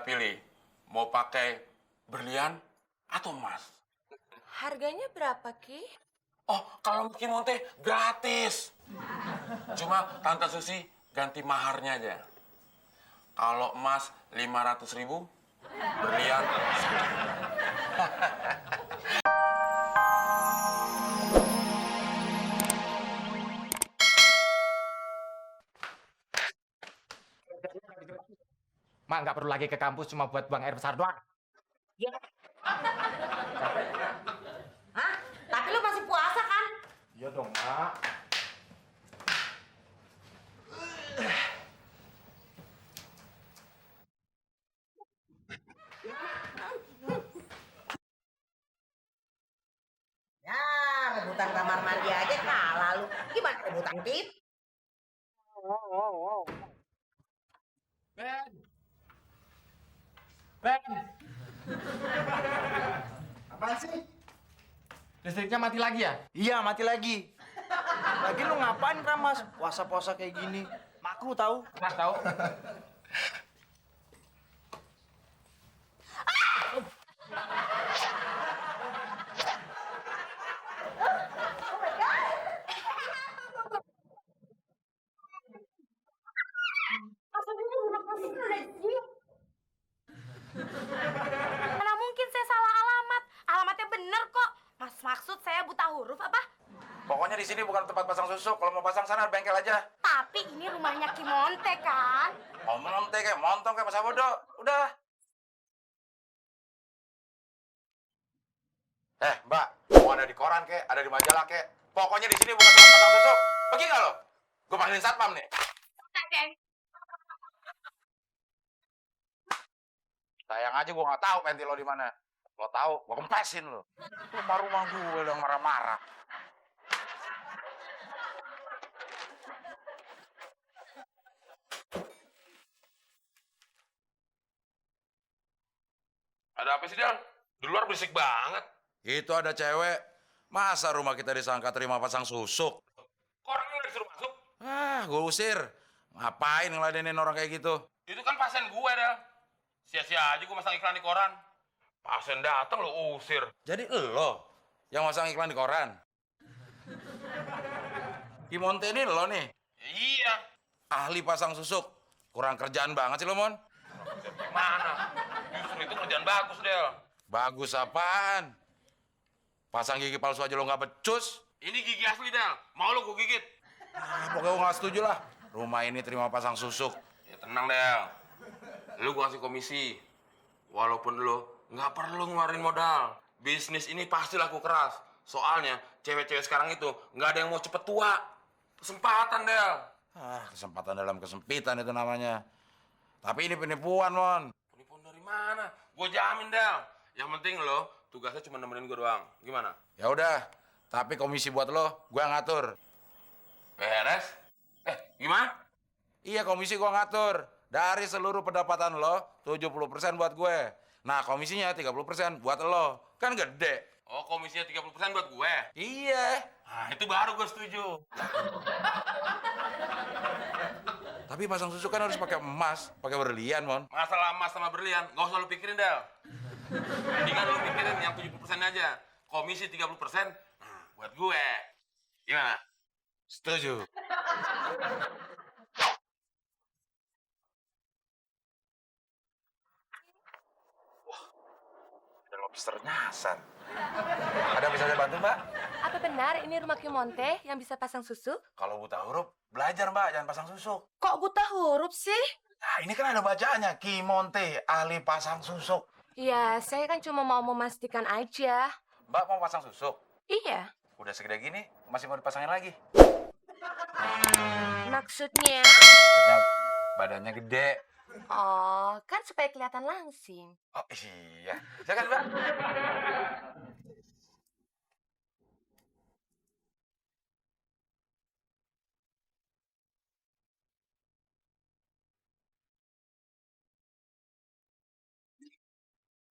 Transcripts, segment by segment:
tinggal pilih mau pakai berlian atau emas. Harganya berapa, Ki? Oh, kalau Ki Monte gratis. Cuma Tante Susi ganti maharnya aja. Kalau emas 500.000, berlian 1 juta. Mak nggak perlu lagi ke kampus cuma buat buang air besar doang. Ya. Hah? Tapi lu masih puasa kan? Iya dong, Mak. Ya, rebutan kamar mandi aja kalah lu. Gimana rebutan tip? Ben. Ben. Apaan sih? Listriknya mati lagi ya? Iya, mati lagi. Lagi lu ngapain, Kramas? Puasa-puasa kayak gini. Makruh tahu. Nggak tahu. Mana mungkin saya salah alamat? Alamatnya bener kok. Mas maksud saya buta huruf apa? Pokoknya di sini bukan tempat pasang susu. Kalau mau pasang sana bengkel aja. Tapi ini rumahnya Ki Monte kan? Mau monte kayak montong kayak masa bodoh. Udah. Mbak, mau ada di koran kek, ada di majalah kek. Pokoknya di sini bukan tempat pasang susu. Pergi nggak lo? Gue panggilin satpam nih. Sayang aja gue nggak tahu pentil lo di mana. Lo tahu, gue kempesin lo. Rumah-rumah gue yang marah-marah. Ada apa sih, Del? Di luar berisik banget. Itu ada cewek. Masa rumah kita disangka terima pasang susuk? Kok orangnya nggak disuruh masuk? Gue usir. Ngapain ngeladenin orang kayak gitu? Itu kan pasien gue, Del. Sia-sia aja gue masang iklan di koran. Pasien datang lo usir. Jadi lo yang masang iklan di koran? Ki Monte ini lo nih, Iya. ahli pasang susuk. Kurang kerjaan banget sih lo, Mon. Mana? Justru itu kerjaan bagus, Del. Bagus apaan? Pasang gigi palsu aja lo nggak becus. Ini gigi asli, Del. Mau lo gue gigit? Pokoknya gue nggak setuju lah. Rumah ini terima pasang susuk. Ya tenang, Del. Lu gue kasih komisi. Walaupun lo nggak perlu ngeluarin modal. Bisnis ini pasti laku keras. Soalnya cewek-cewek sekarang itu nggak ada yang mau cepet tua. Kesempatan, Del. Kesempatan dalam kesempitan itu namanya. Tapi ini penipuan, Mon. Penipuan dari mana? Gue jamin, Del. Yang penting lo tugasnya cuma nemenin gue doang. Gimana? Ya udah, tapi komisi buat lo, gue ngatur. Beres? Gimana? Iya, komisi gue ngatur. Dari seluruh pendapatan lo, 70% buat gue. Nah, komisinya 30% buat lo. Kan gede. Oh, komisinya 30% buat gue? Iya. Nah, itu baru gue setuju. Tapi pasang susu kan harus pakai emas, pakai berlian, Mon. Masalah emas sama berlian, gak usah lu pikirin, Del. Mendingan lu pikirin yang 70% aja. Komisi 30%, nah, buat gue. Gimana? Setuju. Wah, ada lobster nyasar. Ada yang bisa saya bantu, Mbak? Apa benar ini rumah Ki Monte yang bisa pasang susu? Kalau buta huruf, belajar, Mbak, jangan pasang susu. Kok buta huruf sih? Nah, ini kan ada bacaannya, Ki Monte, ahli pasang susuk. Ya, saya kan cuma mau memastikan aja. Mbak mau pasang susuk? Iya. Udah segede gini, masih mau dipasangin lagi. Maksudnya? Maksudnya badannya gede. Oh, kan supaya kelihatan langsing. Oh iya, silakan, Mbak.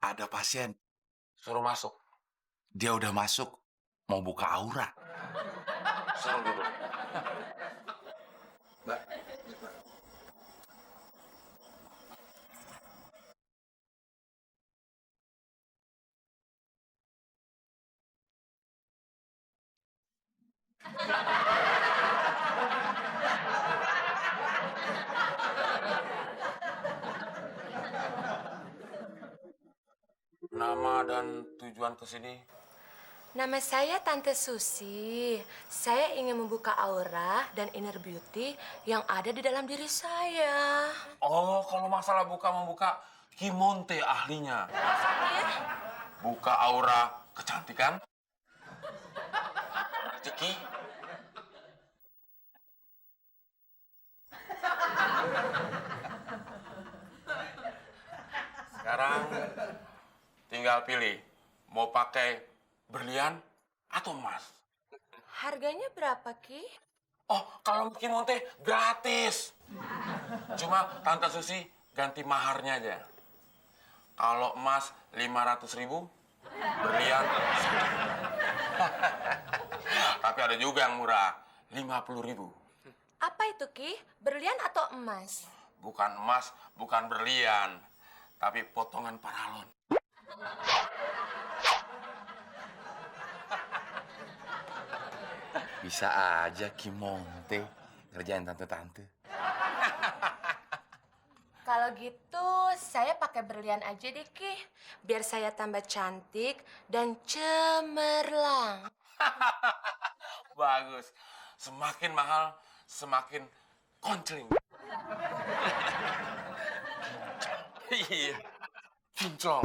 Ada pasien, Suruh masuk. dia udah masuk, mau buka aura. Suruh duduk. Mbak, Nama dan tujuan ke sini? Nama saya Tante Susi. Saya ingin membuka aura dan inner beauty yang ada di dalam diri saya. Oh, kalau masalah membuka, Kimonte ahlinya. Buka aura kecantikan, rezeki, sekarang tinggal pilih mau pakai berlian atau emas. Harganya berapa, Ki? Oh, kalau Kimonte gratis. Cuma Tante Susi ganti maharnya aja. Kalau emas 500.000, berlian 1 juta. Tapi ada juga yang murah, 50.000. Apa itu, Ki? Berlian atau emas? Bukan emas, bukan berlian, tapi potongan paralon. Bisa aja Kimonte ngerjain tante-tante. Kalau gitu, saya pakai berlian aja deh, Ki. Biar saya tambah cantik dan cemerlang. Bagus. Semakin mahal, semakin koncling. Iya, kinclong.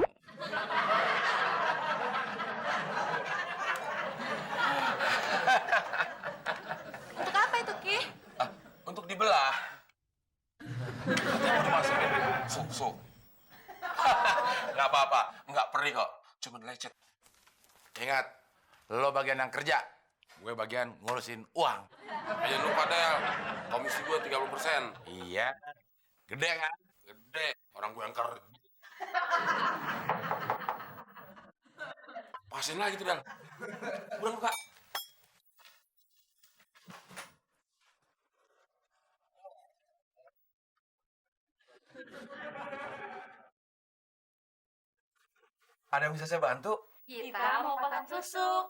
Untuk apa itu, Ki? Untuk dibelah. Katanya mau dimasukin susu. Nggak apa-apa, nggak perih kok. Cuma lecet. Ingat, lo bagian yang kerja, gue bagian ngurusin uang. Jangan lupa, Del. Komisi gue 30%. Iya, gede kan? Gede. Orang gue yang kerja. Pasin lagi tuh, Del. Udah buka. Ada yang bisa saya bantu? Kita mau pasang susuk.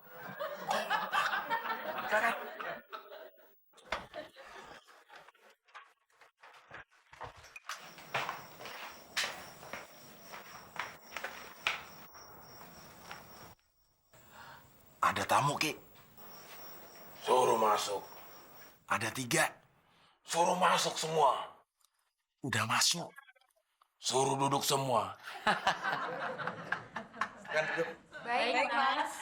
Ada tamu, Ki. Suruh masuk. Ada 3. Suruh masuk semua. Udah masuk. Suruh duduk semua. Baik, Mas.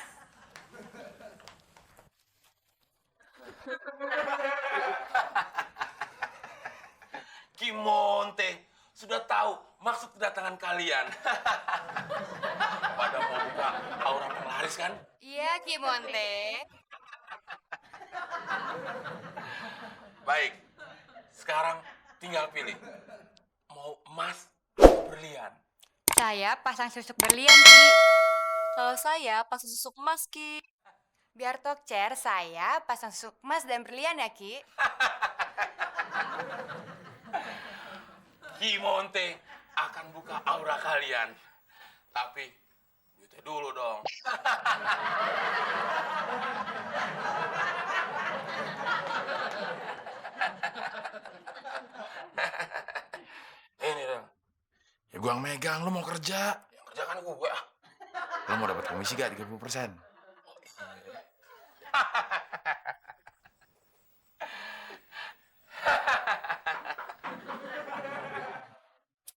Kimonte sudah tahu maksud kedatangan kalian. Pada mau buka aura penglaris kan? Iya, Ki Monte. Baik. Sekarang tinggal pilih. Mau emas atau berlian? Saya pasang susuk berlian, Ki. Kalau saya pasang susuk emas, Ki. Biar tokcer, saya pasang susuk emas dan berlian ya, Ki. Kimonte akan buka aura kalian. Tapi duitnya dulu dong. Ini dong. Ya gua yang megang, lo mau kerja. Yang kerja kan gue. Lo mau dapat komisi gak 30%?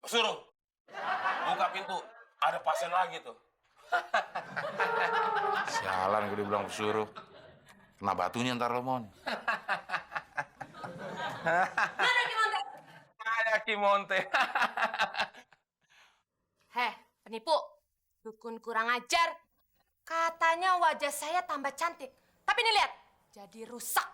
Suruh. Buka pintu. Ada pasien lagi tuh. Sialan gue dibilang suruh. Kena batunya ntar lo, Mon. Ada Kimonte. Heh, penipu. Dukun kurang ajar. Katanya wajah saya tambah cantik. Tapi nih lihat, jadi rusak.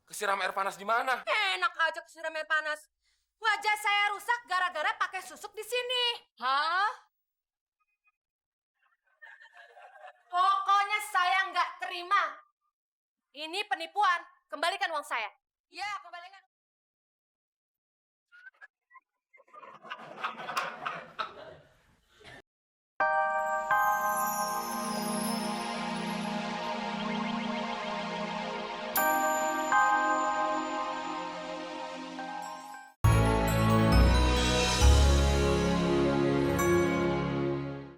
Kesiram air panas di mana? Enak aja kesiram air panas. Wajah saya rusak gara-gara pakai susuk di sini. Hah? Pokoknya saya nggak terima. Ini penipuan. Kembalikan uang saya. Ya, kembalikan.